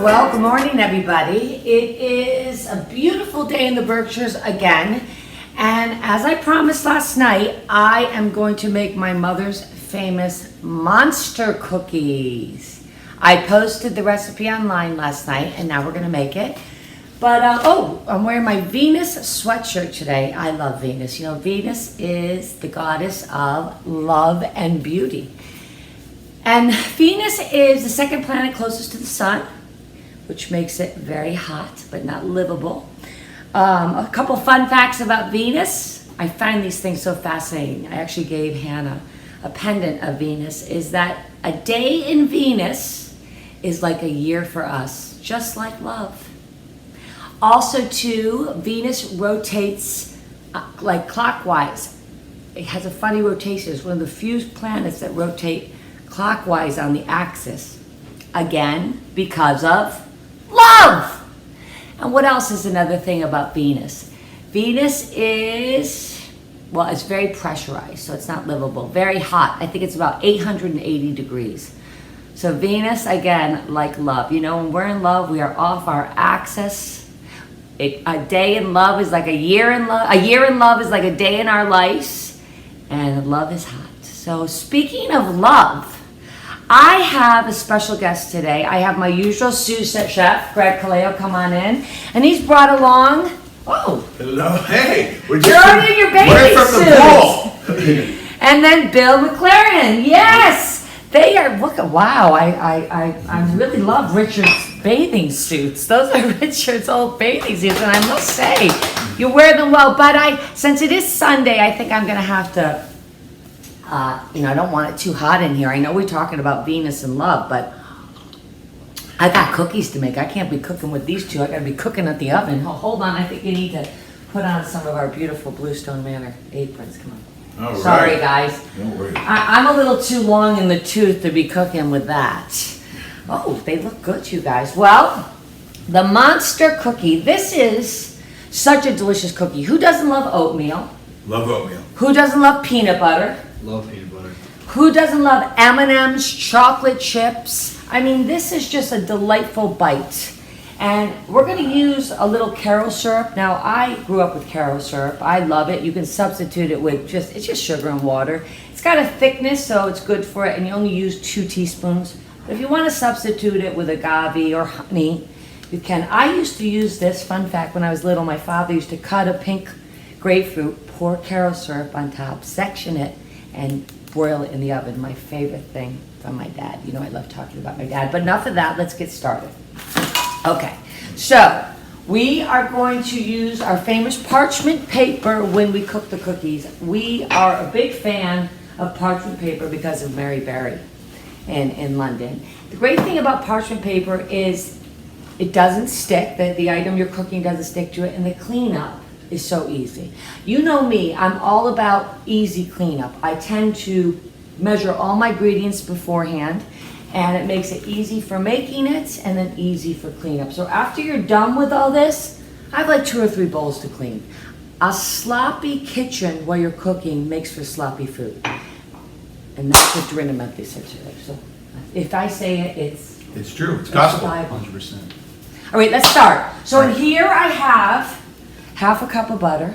Well, good morning, everybody. It is a beautiful day in the Berkshires again. And as I promised last night, I am going to make my mother's famous monster cookies. I posted the recipe online last night, and now we're going to make it. But, I'm wearing my Venus sweatshirt today. I love Venus. You know, Venus is the goddess of love and beauty. And Venus is the second planet closest to the sun, which makes it very hot, but not livable. A couple fun facts about Venus. I find these things so fascinating. I actually gave Hannah a pendant of Venus, is that a day in Venus is like a year for us, just like love. Also, too, Venus rotates like clockwise. It has a funny rotation. It's one of the few planets that rotate clockwise on the axis. Again, because of love. And what else is another thing about Venus? Venus is, well, it's very pressurized, so it's not livable. Very hot. I think it's about 880 degrees. So Venus, again, like love. You know, when we're in love, we are off our axis. A day in love is like a year in love. A year in love is like a day in our lives. And love is hot. So speaking of love, I have a special guest today. I have my usual sous chef, Greg Kaleo, come on in. And he's brought along, Hello, hey. You're already in your bathing suit. And then Bill McLaren, yes. They are, wow, I really love Richard's bathing suits. Those are Richard's old bathing suits, and I must say, you wear them well. But since it is Sunday, I think I'm gonna have to, I don't want it too hot in here. I know we're talking about Venus and love, but I got cookies to make. I can't be cooking with these two. I gotta be cooking at the oven. Hold on, I think you need to put on some of our beautiful Bluestone Manor aprons. Come on. All right. Sorry, guys. Don't worry. I'm a little too long in the tooth to be cooking with that. Oh, they look good, you guys. Well, the monster cookie. This is such a delicious cookie. Who doesn't love oatmeal? Love oatmeal. Who doesn't love peanut butter? Love peanut butter. Who doesn't love M&M's, chocolate chips? I mean, this is just a delightful bite. And we're going to use a little Karo syrup. Now, I grew up with Karo syrup. I love it. You can substitute it with it's just sugar and water. It's got a thickness, so it's good for it, and you only use 2 teaspoons. But if you want to substitute it with agave or honey, you can. I used to use this, fun fact, when I was little, my father used to cut a pink grapefruit, pour Karo syrup on top, section it, and broil it in the oven. My favorite thing from my dad. You know, I love talking about my dad. But enough of that. Let's get started. Okay, so we are going to use our famous parchment paper when we cook the cookies. We are a big fan of parchment paper because of Mary Berry in London. The great thing about parchment paper is it doesn't stick. The item you're cooking doesn't stick to it, and the cleanup is so easy. You know me, I'm all about easy cleanup. I tend to measure all my ingredients beforehand, and it makes it easy for making it and then easy for cleanup. So after you're done with all this, I have like 2 or 3 bowls to clean. A sloppy kitchen while you're cooking makes for sloppy food. And that's what Dorinda meant they said today. So if I say it, It's true. It's gospel. Bible. 100%. All right, let's start. So in here I have half a cup of butter,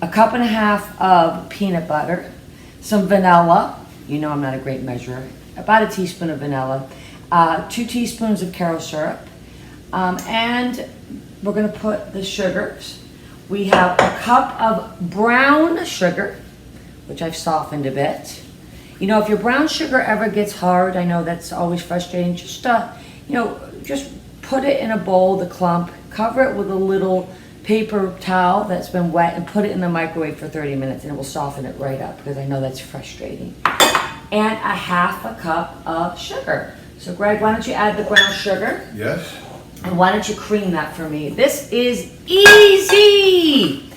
a cup and a half of peanut butter, some vanilla. You know I'm not a great measurer. About a teaspoon of vanilla, 2 teaspoons of Karo syrup, and we're going to put the sugars. We have a cup of brown sugar, which I've softened a bit. You know, if your brown sugar ever gets hard, I know that's always frustrating, just put it in a bowl, the clump, cover it with a little paper towel that's been wet, and put it in the microwave for 30 minutes, and it will soften it right up, because I know that's frustrating. And a half a cup of sugar. So Greg, why don't you add the brown sugar? Yes. And why don't you cream that for me? This is easy.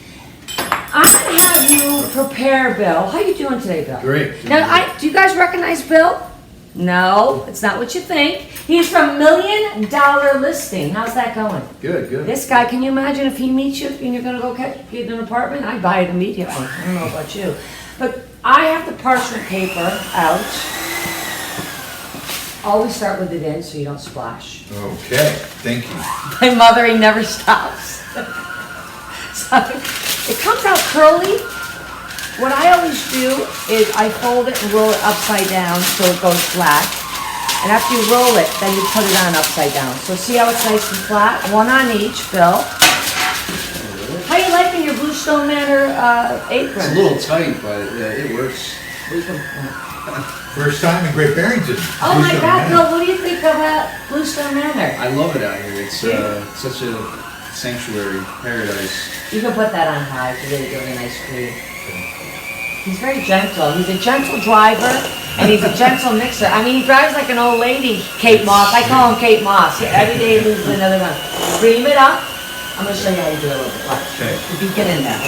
I'm gonna have you prepare Bill. How you doing today, Bill? Great. Now, do you guys recognize Bill? No, it's not what you think. He's from $1 Million Listing. How's that going? Good, good. This guy, can you imagine if he meets you and you're gonna go get an apartment? I'd buy it immediately. I don't know about you. But I have the parchment paper out. Always start with it in so you don't splash. Okay, thank you. My mothering never stops. So it comes out curly. What I always do is I fold it and roll it upside down so it goes flat. And after you roll it, then you put it on upside down. So see how it's nice and flat? One on each, Phil. How you liking your Bluestone Manor apron? It's a little tight, but it works. First time in Great Barrington. Oh my Bluestone God, Manor. no, what do you think about Bluestone Manor? I love it out here. It's such a sanctuary, paradise. You can put that on high to really give it a nice cream. He's very gentle. He's a gentle driver, and he's a gentle mixer. I mean, he drives like an old lady, Kate Moss. I call him Kate Moss. Every day he loses another one. Cream it up. I'm going to show you how you do it a little bit. Watch. Okay. If you get in there.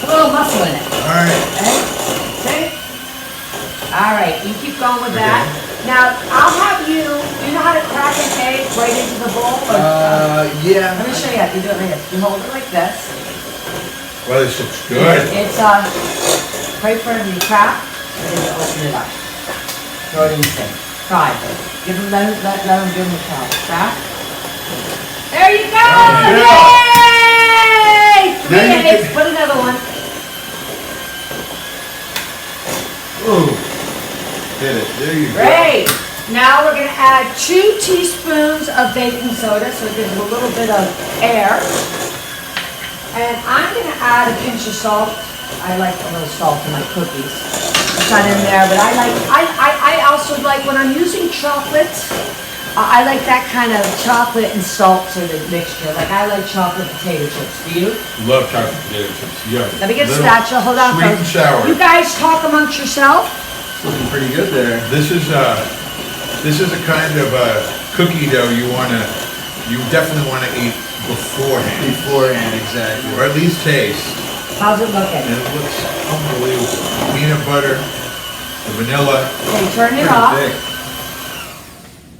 A little muscle in it. All right. Okay? See? All right, you keep going with that. Now, I'll have you, do you know how to crack an egg right into the bowl? Or, Yeah. let me show you how. You do it like this. You hold it like this. Well, this looks good. It's right for him to crack, and then you open it up. Throw it in the sink. Try. Give him, let him give him a try. Crack. There you go! There you go. Yay! 3 Now you eggs. can- Put another one. Ooh. Did it. There you go. Great. Now we're going to add 2 teaspoons of baking soda, so it gives it a little bit of air. And I'm going to add a pinch of salt. I like a little salt in my cookies. It's not in there, but I also like when I'm using chocolate, I like that kind of chocolate and salt sort of mixture. Like I like chocolate potato chips. Do you? Love chocolate potato chips. Yeah. Let me get a Little spatula. Hold on, Sweet and folks. sour. You guys talk amongst yourself. It's looking pretty good there. This is a kind of cookie dough you definitely want to eat beforehand, Exactly. or at least taste. How's it And looking? it looks unbelievable. Peanut butter, the vanilla. Okay, turn it Pretty off. thick.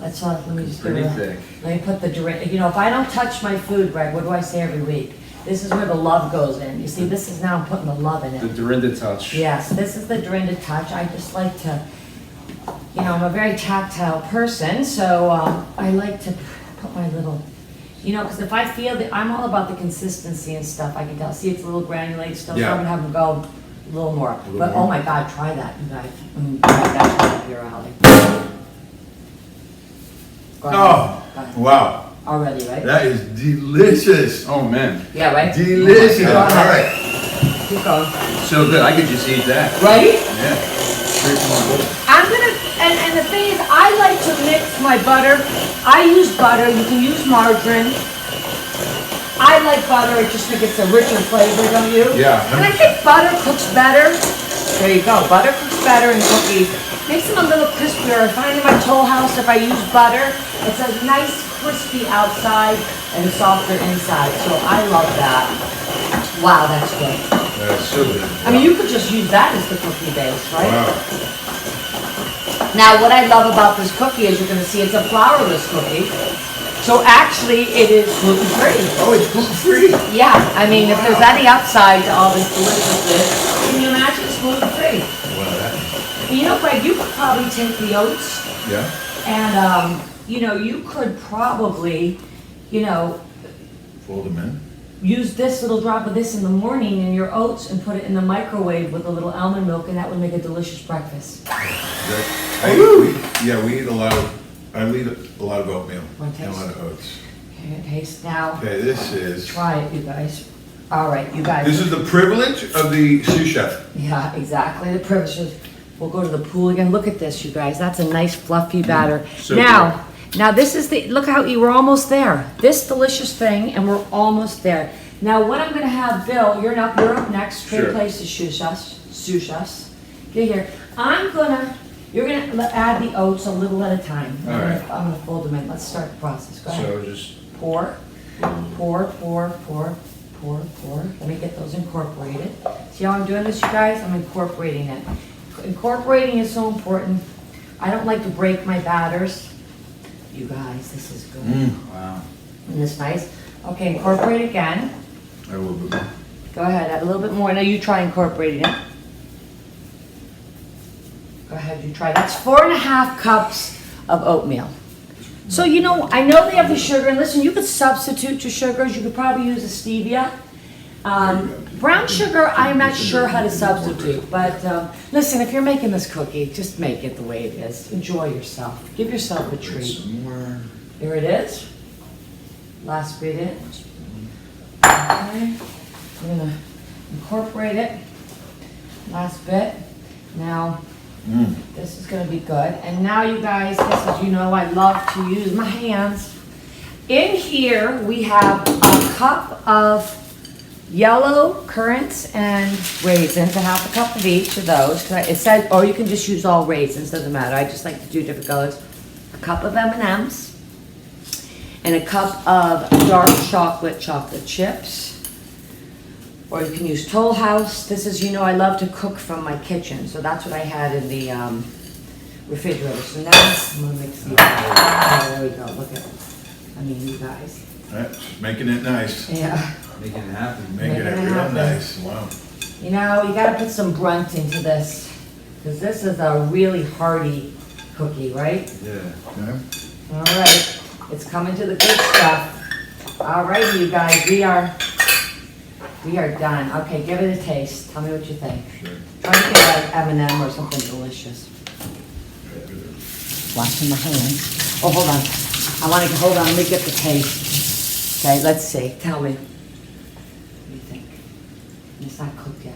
Let me just Pretty give it thick. Let me put the Dorinda. You know, if I don't touch my food, Greg, what do I say every week? This is where the love goes in. You see, this is now I'm putting the love in The it. Dorinda touch. Yes, this is the Dorinda touch. I just like to, you know, I'm a very tactile person, so I like to put my little, you know, because if I feel that I'm all about the consistency and stuff, I can tell. See, it's a little granulated still, so Yeah. I'm gonna have them go a little more. little But more. oh my God, try that, you guys. That's right up your alley. Go ahead. Oh, Go ahead. wow. Already, right? That is delicious. Oh man, Yeah, right? Delicious. Go All ahead. right. Keep going. so good. I could just eat that. Right? Yeah. Straight from my bowl. I'm gonna, and the thing is, I like to mix my butter. I use butter, you can use margarine. I like butter, I just think it's a richer flavor, don't you? Yeah. And I think butter cooks better. There you go, butter cooks better in cookies. Makes them a little crispier. I find in my Toll House, if I use butter, it's a nice crispy outside and softer inside. So I love that. Wow, that's good. That's so good. I mean, you could just use that as the cookie base, right? Wow. Now, what I love about this cookie is you're going to see it's a flourless cookie. So actually, it is gluten-free. Oh, it's gluten-free. Yeah, I mean, if there's any upside to all this deliciousness, can you imagine it's gluten-free? Well, that. And you know, Greg, you could probably take the oats Yeah. and, you know, you could probably, you know, Fold them in. use this little drop of this in the morning in your oats and put it in the microwave with a little almond milk, and that would make a delicious breakfast. We eat a lot of. I eat a lot of oatmeal Want and a taste? lot of oats. Okay, taste now. Okay, this is. Try it, you guys. All right, you guys. This is the privilege of the sous chef. Yeah, exactly. The privileges. We'll go to the pool again. Look at this, you guys. That's a nice fluffy batter. So Now this is the, look how we're almost there. This delicious thing, and we're almost there. Now what I'm gonna have, Bill, you're up next. Trade Sure. places, sous chefs. Get here. You're gonna add the oats a little at a time. All right. I'm gonna fold them in. Let's start the process. Go ahead. So just Pour. Let me get those incorporated. See how I'm doing this, you guys? I'm incorporating it. Incorporating is so important. I don't like to break my batters. You guys, this is good. wow. Isn't this nice? Okay, incorporate again. A little bit more. Go ahead, add a little bit more. Now you try incorporating it. Go Go ahead, you try. That's 4.5 cups of oatmeal. So, you know, I know they have the sugar, and listen, you could substitute your sugars. You could probably use a stevia. Brown sugar, I'm not sure how to substitute, but listen, if you're making this cookie, just make it the way it is. Enjoy yourself. Give yourself a treat. Somewhere. Here it is. Last bit in. Okay. I'm gonna incorporate it. Last bit. Now, this is gonna be good. And now you guys, this is, you know, I love to use my hands. In here, we have a cup of yellow currants and raisins, a half a cup of each of those. It says, or you can just use all raisins, doesn't matter. I just like to do different colors. A cup of M&Ms. And a cup of dark chocolate chips. Or you can use Toll House. This is, you know, I love to cook from my kitchen, so that's what I had in the refrigerator. So now I'm gonna mix these. Oh, there we go. Look at it. I mean, you guys. That's making it nice. Yeah. Making it happen. Making it real happen. nice. Wow. You know, you gotta put some brunt into this, because this is a really hearty cookie, right? Yeah. Okay. All right, it's coming to the good stuff. All righty, you guys, we are done. Okay, give it a taste. Tell me what you think. Sure. Try to get an M&M or something delicious. Washing my hands. Oh, hold on. I want to hold on. Let me get the taste. Okay, let's see. Tell me. What do you think? It's not cooked yet.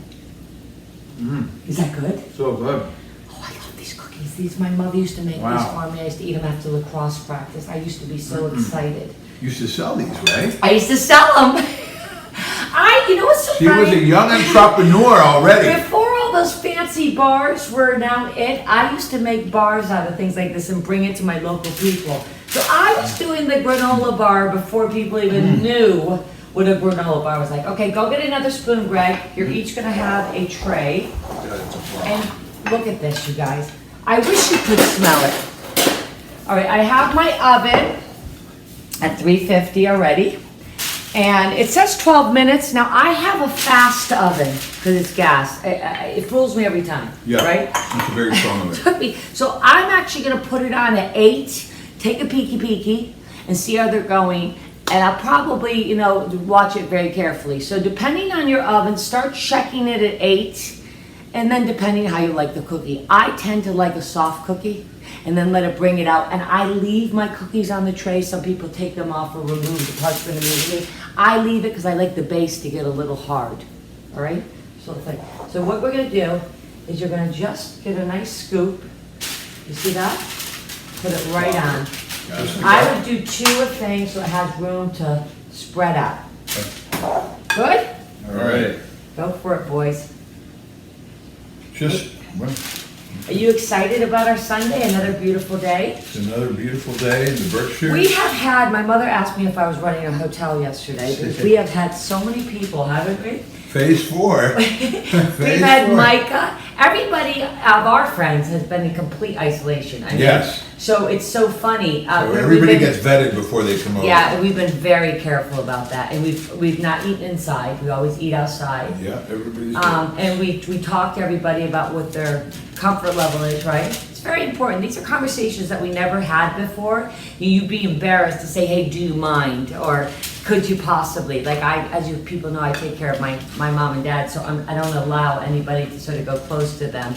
Is that good? So good. Oh, I love these cookies. These, my mother used to make these for me. I used to eat them after lacrosse practice. I used to be so excited. You used to sell these, right? I used to sell them. You know what's so She funny? was a young entrepreneur already. Before all those fancy bars were now it, I used to make bars out of things like this and bring it to my local people. So I was doing the granola bar before people even knew what a granola bar was like. Okay, go get another spoon, Greg. You're each gonna have a tray. And look at this, you guys. I wish you could smell it. All right, I have my oven at 350 already. And it says 12 minutes. Now, I have a fast oven because it's gas. It fools me every time, Yeah. right? That's a very strong one. So I'm actually going to put it on at 8, take a peeky, and see how they're going. And I'll probably, you know, watch it very carefully. So depending on your oven, start checking it at 8. And then depending on how you like the cookie. I tend to like a soft cookie and then let it bring it out. And I leave my cookies on the tray. Some people take them off or remove the parchment immediately. I leave it because I like the base to get a little hard. All right? So what we're going to do is you're going to just get a nice scoop. You see that? Put it right on. I would do 2 a thing so it has room to spread out. Good? All right. Go for it, boys. Just, well, Are you excited about our Sunday? Another beautiful day? it's another beautiful day in the Berkshire. We have had, my mother asked me if I was running a hotel yesterday, because we have had so many people, haven't we? Phase 4. We've had Micah. Everybody of our friends has been in complete isolation. I mean, Yes. So it's so funny. So we've everybody been- gets vetted before they come over. Yeah, we've been very careful about that, and we've not eaten inside. We always eat outside. Yeah, everybody's good. And we talk to everybody about what their comfort level is, right? It's very important. These are conversations that we never had before. You'd be embarrassed to say, hey, do you mind? Or could you possibly? Like as you people know, I take care of my mom and dad, so I don't allow anybody to sort of go close to them.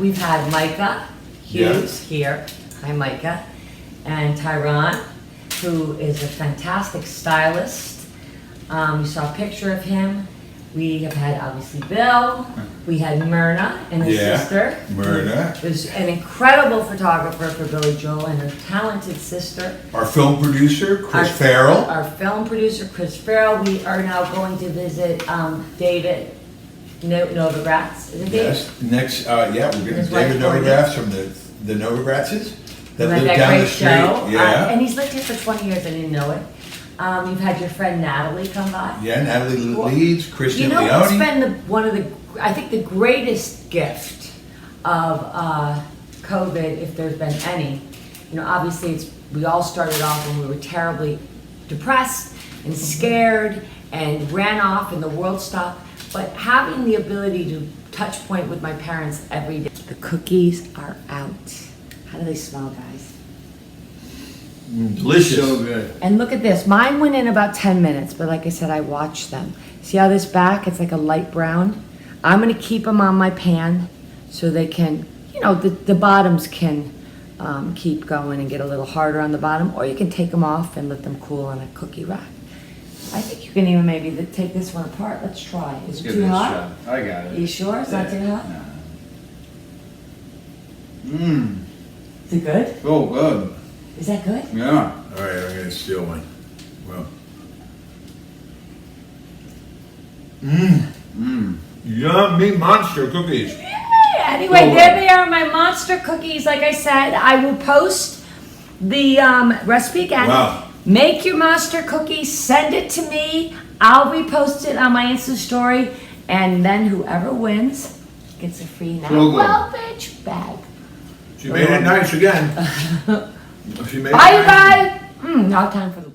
We've had Micah Hughes here. Hi, Micah. And Tyron, who is a fantastic stylist. You saw a picture of him. We have had, obviously, Bill. We had Myrna and his sister. Myrna. Who's an incredible photographer for Billy Joel and her talented sister. Our film producer, Chris Farrell. Our film producer, Chris Farrell. We are now going to visit David Novogratz. Is it David? Yes. Next, we're getting His wife, David Novographs from the Novogratzes that We had live down great the street. show. Yeah. And he's lived here for 20 years. I didn't know it. You've had your friend Natalie come by. Yeah, Natalie Leeds, Kristen You know what's Leone. been I think the greatest gift of COVID, if there's been any, you know, obviously we all started off when we were terribly depressed and scared and ran off and the world stopped, but having the ability to touch point with my parents every day. The cookies are out. How do they smell, guys? Delicious. So good. And look at this. Mine went in about 10 minutes, but like I said, I watched them. See how this back, it's like a light brown? I'm gonna keep them on my pan so they can, you know, the bottoms can keep going and get a little harder on the bottom, or you can take them off and let them cool on a cookie rack. I think you can even maybe take this one apart. Let's try. Is it Give too it a hot? shot. I got it. You sure? It's not too hot? Mmm. Is it good? So good. Is that good? Yeah. All right, I'm gonna steal one. Well. Yummy monster cookies. Anyway, Oh, there they are, my monster cookies. Like I said, I will post the recipe again. Wow. Make your monster cookies, send it to me. I'll repost it on my Insta story, and then whoever wins gets a free now. So good. Well, bitch bag. She made it nice again. She made it Bye, you nice. guys. Now time for the